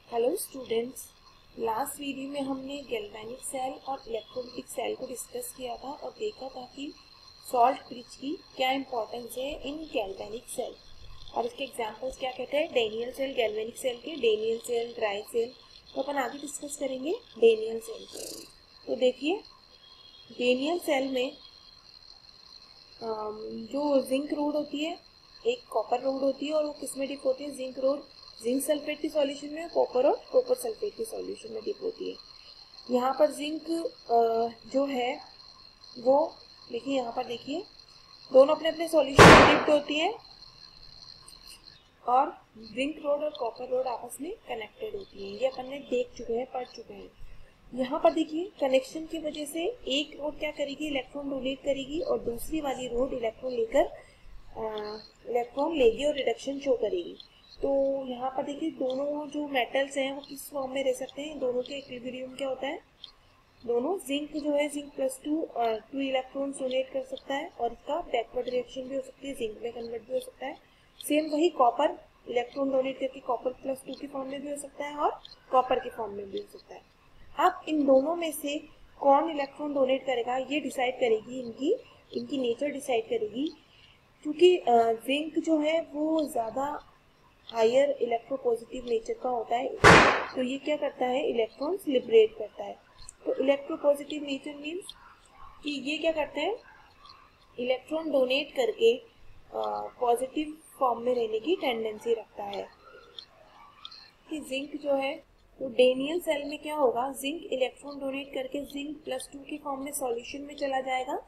Hello students, last video में हमने galvanic cell और इलेक्ट्रोलिटिक सेल को डिस्कस किया था और देखा था कि सॉल्ट ब्रिज की क्या इंपॉर्टेंस है इन गैल्वेनिक सेल और इसके एग्जांपल्स क्या कहते हैं। डेनियल सेल, गैल्वेनिक सेल के डेनियल सेल, ड्राई सेल, तो अपन आगे डिस्कस करेंगे डेनियल सेल। तो देखिए, डेनियल सेल में जो जिंक रोड होती है, एक कॉपर रोड होती है और वो किस में डिप होती है? जिंक रोड जिंक सल्फेट की सॉल्यूशन में, कॉपर और कॉपर सल्फेट की सॉल्यूशन में डिप होती है। यहाँ पर जिंक जो है वो देखिए, यहाँ पर देखिए दोनों अपने अपने सॉल्यूशन में डिप्ड होती है और जिंक रोड और कॉपर रोड आपस में कनेक्टेड होती है। ये अपन ने देख चुके हैं, पढ़ चुके हैं। यहाँ पर देखिए, कनेक्शन की वजह से एक रोड क्या करेगी? इलेक्ट्रॉन डोनेट करेगी और दूसरी वाली रोड इलेक्ट्रॉन लेगी और रिडक्शन शो करेगी। तो यहाँ पर देखिए, दोनों जो मेटल्स हैं वो किस फॉर्म में रह सकते हैं? दोनों के इक्विलिब्रियम क्या होता है? दोनों जिंक जो है, जिंक +2 इलेक्ट्रॉन डोनेट कर सकता है और इसका बैकवर्ड रिएक्शन भी हो सकती है, जिंक में कन्वर्ट भी हो सकता है। सेम वही कॉपर इलेक्ट्रॉन डोनेट करके कॉपर +2 की फॉर्म में भी हो सकता है और कॉपर की फॉर्म में भी हो सकता है। अब इन दोनों में से कौन इलेक्ट्रॉन डोनेट करेगा ये डिसाइड करेगी, इनकी नेचर डिसाइड करेगी। क्योंकि जिंक जो है वो ज़्यादा हायर इलेक्ट्रोपॉजिटिव नेचर का होता है, तो ये क्या करता है? इलेक्ट्रॉन्स लिबरेट करता है। तो इलेक्ट्रोपॉजिटिव नेचर मीन्स कि ये क्या करते हैं? इलेक्ट्रॉन डोनेट करके पॉजिटिव फॉर्म में रहने की टेंडेंसी रखता है। कि जिंक जो है, तो डेनियल सेल में क्या होगा? जिंक इलेक्ट्रॉन डोनेट करके जिंक +2 की फॉर्म में सॉल्यूशन में चला जाएगा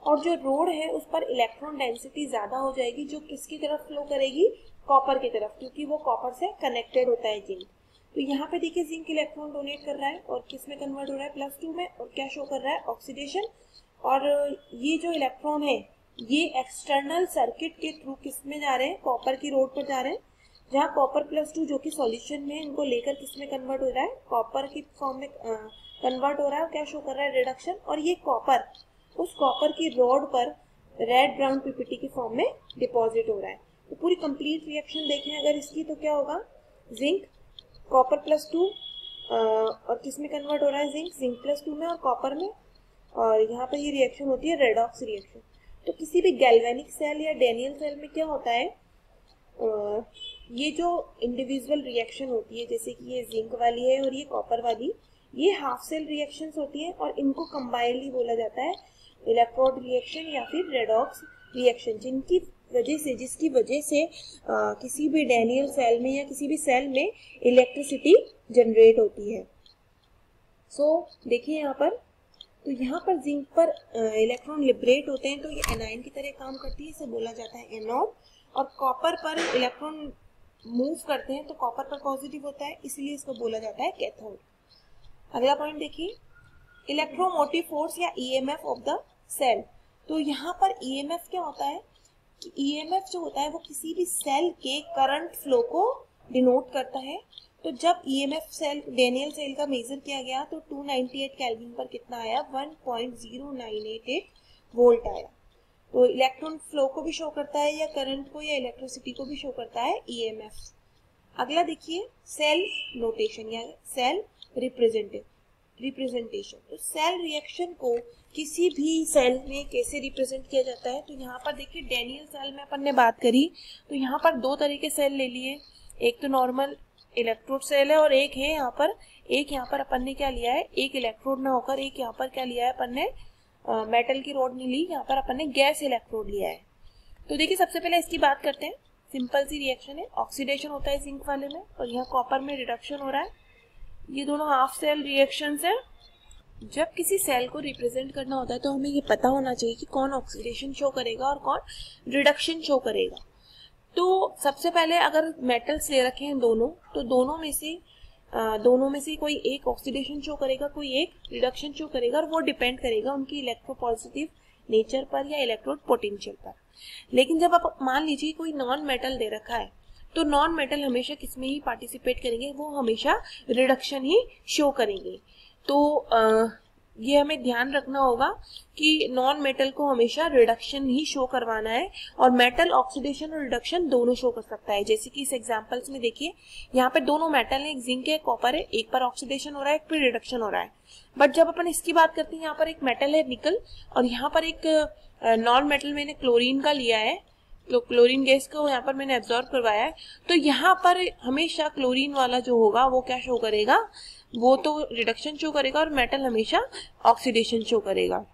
और जो रोड है उस पर इलेक्ट्रॉन डेंसिटी ज्यादा हो जाएगी, जो किसकी तरफ फ्लो करेगी? कॉपर की तरफ, क्योंकि वो कॉपर से कनेक्टेड होता है जिंक। तो यहाँ पे देखिए, जिंक इलेक्ट्रॉन डोनेट कर रहा है और किस में कन्वर्ट हो रहा है? +2 में। और क्या शो कर रहा है? ऑक्सीडेशन। और ये जो इलेक्ट्रॉन है ये एक्सटर्नल सर्किट के थ्रू किस में जा रहे हैं? कॉपर की रोड पर जा रहे हैं, जहाँ कॉपर +2 जो कि सॉल्यूशन में, इनको लेकर किस में कन्वर्ट हो रहा है? कॉपर की फॉर्म में कन्वर्ट हो रहा है। और क्या शो कर रहा है? रिडक्शन। और ये कॉपर उस कॉपर की रॉड पर रेड ब्राउन पीपीटी की फॉर्म में डिपॉजिट हो रहा है। तो पूरी कंप्लीट रिएक्शन देखें अगर इसकी, तो क्या होगा? जिंक कॉपर +2 और किस में कन्वर्ट हो रहा है? जिंक +2 में और कॉपर में। और यहाँ पर ये रिएक्शन होती है रेडॉक्स रिएक्शन। तो किसी भी गैल्वेनिक सेल या डेनियल सेल में क्या होता है? ये जो इंडिविजुअल रिएक्शन होती है, जैसे कि ये जिंक वाली है और ये कॉपर वाली, ये हाफ सेल रिएक्शंस होती हैं और इनको कंबाइनली बोला जाता है इलेक्ट्रोड रिएक्शन या फिर रेडॉक्स रिएक्शन, जिसकी वजह से किसी भी डेनियल सेल में या किसी भी सेल में इलेक्ट्रिसिटी जनरेट होती है। देखिए यहाँ पर, तो यहाँ पर जिंक पर इलेक्ट्रॉन लिबरेट होते हैं, तो ये एनायन की तरह काम करती है, इसे बोला जाता है एनोड। और कॉपर पर इलेक्ट्रॉन मूव करते हैं तो कॉपर पर पॉजिटिव होता है, इसलिए इसको बोला जाता है कैथोड। अगला पॉइंट देखिए, इलेक्ट्रोमोटिव फोर्स या ईएमएफ ऑफ द सेल। तो यहाँ पर ईएमएफ क्या होता है कि ईएमएफ जो होता है वो किसी भी सेल के करंट फ्लो को डिनोट करता है। तो जब ईएमएफ सेल डेनियल सेल का मेजर किया गया तो 298 केल्विन पर कितना आया? 1.0988 वोल्ट आया। तो इलेक्ट्रॉन फ्लो को भी शो करता है या करंट को या इलेक्ट्रिसिटी को भी शो करता है ईएमएफ। अगला देखिए, सेल नोटेशन या सेल रिप्रेजेंटेशन। तो सेल रिएक्शन को किसी भी सेल में कैसे रिप्रेजेंट किया जाता है? तो यहाँ पर देखिए, डेनियल सेल में अपन ने बात करी तो यहाँ पर दो तरह के सेल ले लिए। एक तो नॉर्मल इलेक्ट्रोड सेल है और एक यहाँ पर अपन ने क्या लिया है? एक इलेक्ट्रोड ना होकर एक यहाँ पर क्या लिया है अपन ने? मेटल की रॉड नहीं ली, यहाँ पर अपन ने गैस इलेक्ट्रोड लिया है। तो देखिए, सबसे पहले इसकी बात करते हैं। सिंपल सी रिएक्शन है, ऑक्सीडेशन होता है जिंक वाले में और यहाँ कॉपर में रिडक्शन हो रहा है। ये दोनों हाफ सेल रिएक्शंस है। जब किसी सेल को रिप्रेजेंट करना होता है तो हमें ये पता होना चाहिए कि कौन ऑक्सीडेशन शो करेगा और कौन रिडक्शन शो करेगा। तो सबसे पहले अगर मेटल्स ले रखे हैं दोनों, तो दोनों में से कोई एक ऑक्सीडेशन शो करेगा, कोई एक रिडक्शन शो करेगा, और वो डिपेंड करेगा उनकी इलेक्ट्रोपॉजिटिव नेचर पर या इलेक्ट्रोड पोटेंशियल पर। लेकिन जब आप मान लीजिए कोई नॉन मेटल दे रखा है, तो नॉन मेटल हमेशा किसमें ही पार्टिसिपेट करेंगे? वो हमेशा रिडक्शन ही शो करेंगे। तो ये हमें ध्यान रखना होगा कि नॉन मेटल को हमेशा रिडक्शन ही शो करवाना है और मेटल ऑक्सीडेशन और रिडक्शन दोनों शो कर सकता है। जैसे कि इस एग्जांपल्स में देखिए यहाँ पे दोनों मेटल है, एक जिंक है एक कॉपर है, एक पर ऑक्सीडेशन हो रहा है एक पर रिडक्शन हो रहा है। बट जब अपन इसकी बात करते हैं यहाँ पर एक मेटल है निकल और यहाँ पर एक नॉन मेटल मैंने क्लोरीन का लिया है, तो क्लोरीन गैस को यहाँ पर मैंने एब्जॉर्ब करवाया है, तो यहाँ पर हमेशा क्लोरीन वाला जो होगा वो क्या शो करेगा, वो तो रिडक्शन शो करेगा और मेटल हमेशा ऑक्सीडेशन शो करेगा।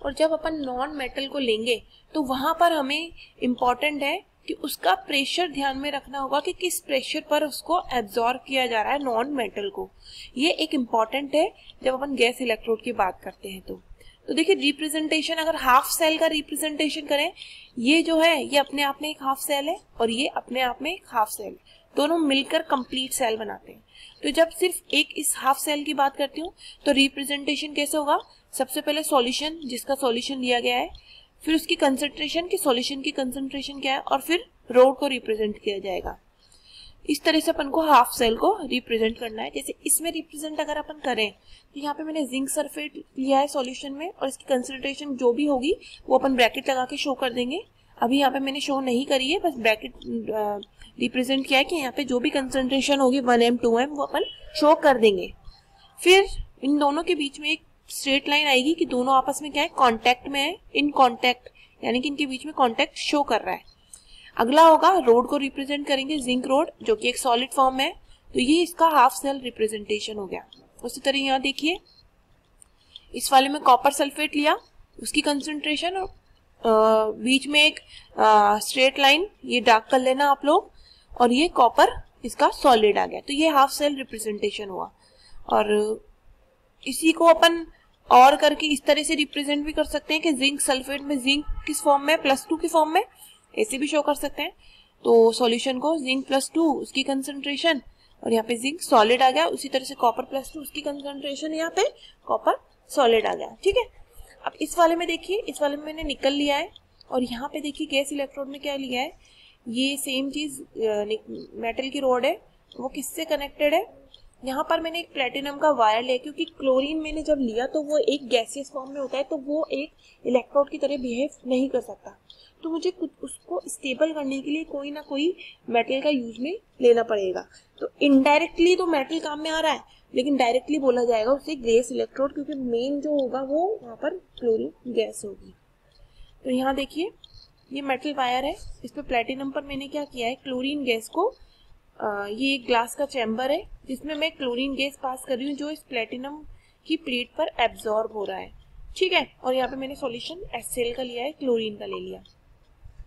और जब अपन नॉन मेटल को लेंगे तो वहां पर हमें इम्पॉर्टेंट है कि उसका प्रेशर ध्यान में रखना होगा कि किस प्रेशर पर उसको एब्जॉर्ब किया जा रहा है नॉन मेटल को। ये एक इम्पॉर्टेंट है जब अपन गैस इलेक्ट्रोड की बात करते हैं। तो देखिए रिप्रेजेंटेशन, अगर हाफ सेल का रिप्रेजेंटेशन करें, ये जो है ये अपने आप में एक हाफ सेल है और ये अपने आप में एक हाफ सेल, दोनों मिलकर कंप्लीट सेल बनाते हैं। तो जब सिर्फ एक इस हाफ सेल की बात करती हूँ तो रिप्रेजेंटेशन कैसे होगा, सबसे पहले सॉल्यूशन जिसका सॉल्यूशन लिया गया है, फिर उसकी कंसंट्रेशन की सॉल्यूशन की कंसंट्रेशन क्या है और फिर रोड को रिप्रेजेंट किया जाएगा। इस तरह से अपन को हाफ सेल को रिप्रेजेंट करना है। जैसे इसमें रिप्रेजेंट अगर अपन करें तो यहाँ पे मैंने जिंक सल्फेट लिया है सॉल्यूशन में और इसकी कंसंट्रेशन जो भी होगी वो अपन ब्रैकेट लगा के शो कर देंगे। अभी यहाँ पे मैंने शो नहीं करी है, बस ब्रैकेट रिप्रेजेंट किया है कि यहाँ पे जो भी कंसंट्रेशन होगी 1m 2m वो अपन शो कर देंगे। फिर इन दोनों के बीच में एक स्ट्रेट लाइन आएगी कि दोनों आपस में क्या है, कॉन्टैक्ट में है, इन कॉन्टैक्ट, यानी कि इनके बीच में कॉन्टैक्ट शो कर रहा है। अगला होगा रोड को रिप्रेजेंट करेंगे, जिंक रोड जो कि एक सॉलिड फॉर्म है, तो ये इसका हाफ सेल रिप्रेजेंटेशन हो गया। उसी तरह यहाँ देखिए इस वाले में कॉपर सल्फेट लिया, उसकी कंसंट्रेशन और बीच में एक स्ट्रेट लाइन, ये डार्क कर लेना आप लोग, और ये कॉपर इसका सॉलिड आ गया, तो ये हाफ सेल रिप्रेजेंटेशन हुआ। और इसी को अपन और करके इस तरह से रिप्रेजेंट भी कर सकते हैं कि जिंक सल्फेट में जिंक किस फॉर्म में, +2 की फॉर्म में, ऐसे भी शो कर सकते हैं। तो सॉल्यूशन को जिंक +2 उसकी कंसंट्रेशन और यहाँ पे जिंक सॉलिड आ गया, उसी तरह से कॉपर +2 उसकी कंसंट्रेशन, यहाँ पे कॉपर सॉलिड आ गया। ठीक है, अब इस वाले में देखिए, इस वाले में मैंने निकल लिया है और यहाँ पे देखिए गैस इलेक्ट्रोड में क्या लिया है, ये सेम चीज मेटल की रॉड है, वो किससे कनेक्टेड है, यहाँ पर मैंने एक प्लेटिनम का वायर लिया क्योंकि क्लोरीन मैंने जब लिया तो वो एक गैसियस फॉर्म में होता है, तो वो एक इलेक्ट्रोड की तरह बिहेव नहीं कर सकता, तो मुझे उसको स्टेबल करने के लिए कोई ना कोई मेटल का यूज में लेना पड़ेगा। तो इनडायरेक्टली तो मेटल काम में आ रहा है, लेकिन डायरेक्टली बोला जाएगा उसे गैस इलेक्ट्रोड, क्योंकि मेन जो होगा वो वहाँ पर क्लोरीन गैस होगी। तो यहाँ देखिए ये मेटल वायर है, इस पे प्लेटिनम पर मैंने क्या किया है, क्लोरीन गैस को ये एक ग्लास का चैम्बर है जिसमें मैं क्लोरीन गैस पास कर रही हूँ जो इस प्लेटिनम की प्लेट पर एब्जॉर्ब हो रहा है। ठीक है, और यहाँ पे मैंने सॉल्यूशन HCl का लिया है, क्लोरीन का ले लिया।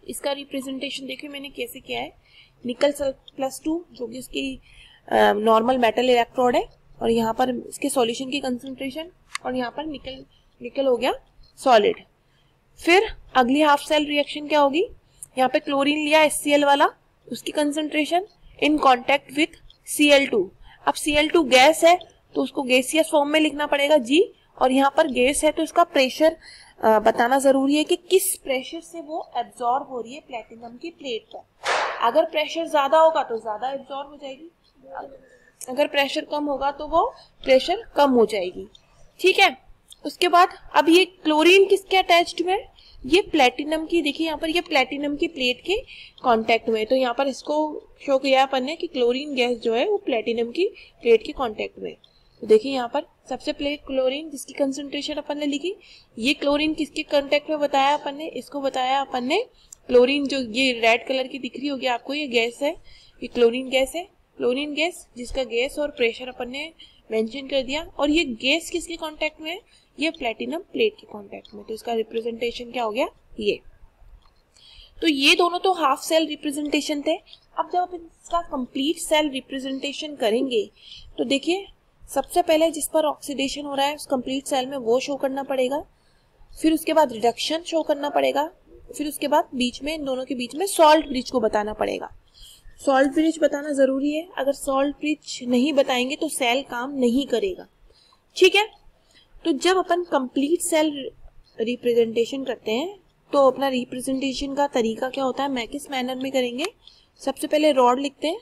इसका रिप्रेजेंटेशन देखिए मैंने कैसे किया है, निकल +2 जो कि उसकी नॉर्मल मेटल इलेक्ट्रोड है और यहाँ पर इसके सॉल्यूशन की कंसंट्रेशन और यहाँ पर निकल हो गया सॉलिड। फिर अगली हाफ सेल रिएक्शन क्या होगी, यहाँ पे क्लोरीन लिया HCl वाला, उसकी concentration in contact with Cl2। अब Cl2 गैस है तो उसको गैसियस फॉर्म में लिखना पड़ेगा G, और यहाँ पर गैस है तो इसका प्रेशर बताना जरूरी है कि किस प्रेशर से वो एब्जॉर्ब हो रही है प्लेटिनम की प्लेट पर। अगर प्रेशर ज्यादा होगा तो ज्यादा एब्जॉर्ब हो जाएगी, अगर प्रेशर कम होगा तो वो प्रेशर कम हो जाएगी। ठीक है, उसके बाद अब ये क्लोरीन किसके अटैच्ड में, ये प्लेटिनम की, देखिए यहाँ पर ये प्लेटिनम की प्लेट के कांटेक्ट में, तो यहाँ पर इसको शो किया अपन ने कि क्लोरीन गैस जो है वो प्लेटिनम की प्लेट के कांटेक्ट में। तो देखिए यहाँ पर सबसे पहले क्लोरीन जिसकी कंसंट्रेशन अपन ने लिखी, ये क्लोरीन किसके कांटेक्ट में बताया अपन ने, इसको बताया अपन ने क्लोरीन, जो ये रेड कलर की दिख रही होगी आपको, ये गैस है, ये क्लोरीन गैस है, क्लोरीन गैस जिसका गैस और प्रेशर अपन ने मेंशन कर दिया। और ये गैस किसके कांटेक्ट में है, ये प्लेटिनम प्लेट के कांटेक्ट में, तो इसका रिप्रेजेंटेशन क्या हो गया ये। तो ये दोनों तो हाफ सेल रिप्रेजेंटेशन थे। अब जब आप इसका कंप्लीट सेल रिप्रेजेंटेशन करेंगे तो देखिए सबसे पहले जिस पर ऑक्सीडेशन हो रहा है उस कंप्लीट सेल में वो शो करना पड़ेगा, फिर उसके बाद रिडक्शन शो करना पड़ेगा, फिर उसके बाद बीच में इन दोनों के बीच में सॉल्ट ब्रिज को बताना पड़ेगा। सॉल्ट ब्रिज बताना जरूरी है, अगर सॉल्ट ब्रिज नहीं बताएंगे तो सेल काम नहीं करेगा। ठीक है, तो जब अपन कंप्लीट सेल रिप्रेजेंटेशन करते हैं तो अपना रिप्रेजेंटेशन का तरीका क्या होता है, मैं किस मैनर में करेंगे, सबसे पहले रॉड लिखते हैं,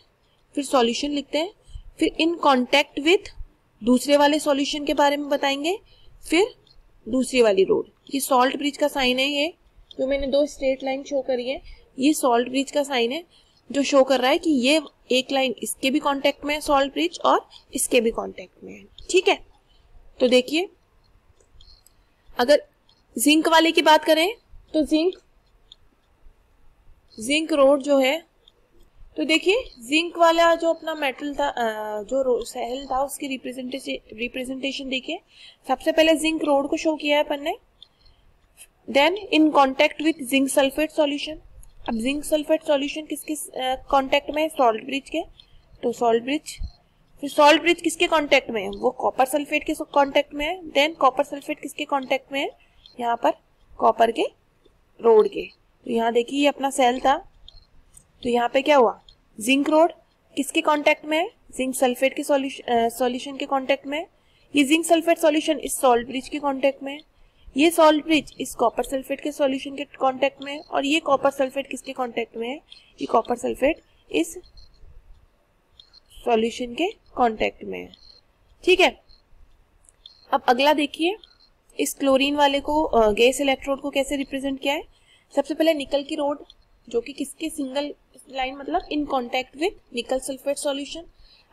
फिर सॉल्यूशन लिखते हैं, फिर इन कांटेक्ट विथ दूसरे वाले सॉल्यूशन के बारे में बताएंगे, फिर दूसरी वाली रोड। ये सॉल्ट ब्रिज का साइन है, ये जो मैंने दो स्ट्रेट लाइन शो करी है ये सॉल्ट ब्रिज का साइन है, जो शो कर रहा है कि ये एक लाइन इसके भी कांटेक्ट में है सॉल्ट ब्रिज और इसके भी कांटेक्ट में है। ठीक है, तो देखिए अगर जिंक वाले की बात करें तो जिंक रोड जो है, तो देखिए जिंक वाला जो अपना मेटल था, जो सेल था उसकी रिप्रेजेंटेशन देखिए। सबसे पहले जिंक रोड को शो किया है अपन ने, then in contact with zinc sulphate solution. अब जिंक सल्फेट सॉल्यूशन किसके कांटेक्ट में है? सॉल्ट ब्रिज के, तो सॉल्ट ब्रिज। फिर सॉल्ट ब्रिज किसके कांटेक्ट में है? वो कॉपर सल्फेट के कांटेक्ट में है। देन कॉपर सल्फेट किसके कांटेक्ट में है? यहाँ पर कॉपर के रोड के। तो यहाँ देखिए ये अपना सेल था, तो यहाँ पे क्या हुआ? जिंक रोड किसके कांटेक्ट में है? जिंक सल्फेट के सॉल्यूशन के कांटेक्ट में। ये जिंक सल्फेट सॉल्यूशन इस सॉल्ट ब्रिज के कांटेक्ट में, ये सॉल्ट ब्रिज इस कॉपर सल्फेट के सॉल्यूशन के कांटेक्ट में, और ये कॉपर सल्फेट किसके कांटेक्ट में है? ये कॉपर सल्फेट इस सॉल्यूशन के कांटेक्ट में है। ठीक है, अब अगला देखिए इस क्लोरीन वाले को गैस इलेक्ट्रोड को कैसे रिप्रेजेंट किया है। सबसे पहले निकल की रोड जो कि किसके सिंगल लाइन मतलब इन कांटेक्ट विद निकल सल्फेट सॉल्यूशन।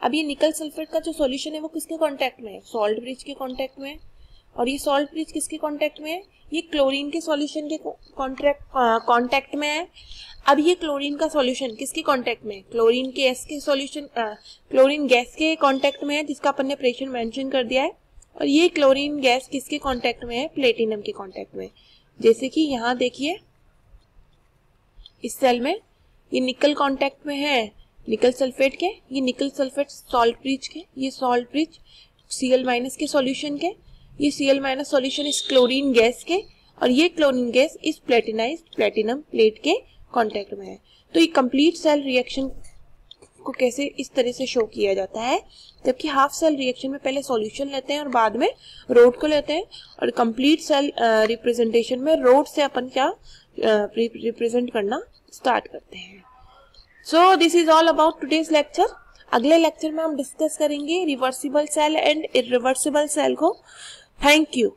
अब ये निकल सल्फेट का जो सॉल्यूशन है वो किसके कांटेक्ट में है? सॉल्ट ब्रिज के कांटेक्ट में। और ये सॉल्ट ब्रिज किसके कांटेक्ट में है? ये क्लोरीन के सॉल्यूशन के कांटेक्ट में है। अब ये क्लोरीन का सॉल्यूशन किसके कांटेक्ट में? क्लोरीन गैस के सॉल्यूशन क्लोरीन गैस के कांटेक्ट में है, जिसका अपन ने प्रेशर मेंशन कर दिया है। और ये क्लोरीन गैस किसके कांटेक्ट में है? प्लेटिनम के कांटेक्ट में। जैसे कि यहाँ देखिए इस सेल में ये निकल कांटेक्ट में है निकल सल्फेट के, ये निकल सल्फेट सॉल्ट ब्रिज के, ये सॉल्ट ब्रिज Cl- के सॉल्यूशन के, ये Cl- सॉल्यूशन इस क्लोरीन गैस के, और ये क्लोरीन गैस इस प्लेटिनाइज्ड प्लेटिनम प्लेट के कांटेक्ट में है। तो ये कंप्लीट सेल रिएक्शन को कैसे इस तरह से शो किया जाता है, जबकि हाफ सेल रिएक्शन में पहले सॉल्यूशन लेते हैं और बाद में रोड को लेते हैं, और कंप्लीट सेल रिप्रेजेंटेशन में रोड से अपन क्या रिप्रेजेंट करना स्टार्ट करते हैं। So this is all about today's lecture. अगले लेक्चर में हम डिस्कस करेंगे reversible cell and irreversible cell को। Thank you.